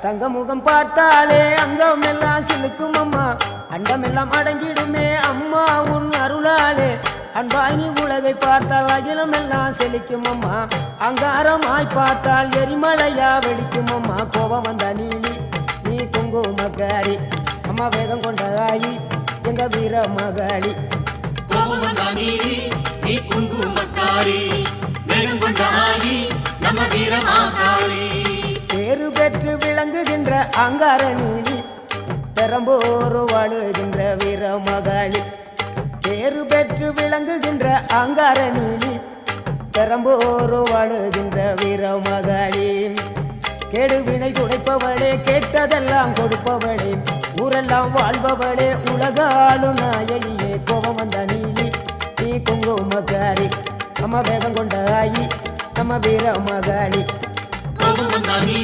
தங்க முகம் பார்த்தாலே அங்கம் எல்லாம் சிலுக்கும் அம்மா, அண்டமெல்லாம் அடங்கிடுமே அம்மா உன் அருளாலே. அன்பாய் நீ உலகை பார்த்தால் அகிலம் எல்லாம் செழிக்கும் அம்மா, அங்காரமாய் பார்த்தால் எரிமலையா வெடிக்கும் அம்மா. கோபம் வந்த நீலி நீ குங்குமக்காரி அம்மா, வேகம் கொண்ட ஆயி எங்க வீர மகாளி. கோபம் வந்த நீலி நீ குங்குமக்காரி, வேகம் கொண்ட ஆயி நம்ம வீர மகாளி. பேரு பெற்று விளங்குகின்ற அங்கார நீலி, பெரம்போர் வாழுகின்ற வீர மகாளி. பேரு பெற்று விளங்குகின்ற அங்கார நீலி, பெரம்போர் வாழுகின்ற வீர மகாளி. கேடுவினை துடைப்பவளே, கேட்டதெல்லாம் கொடுப்பவளே, ஊரெல்லாம் வாழ்பவளே, உலகாலும் நாயகியே. கோபம் வந்த நீலி நீ குங்குமக்காரி அம்மா, வேகம் கொண்ட ஆயி நம்ம வீர மகாளி. கோபம் வந்த நீலி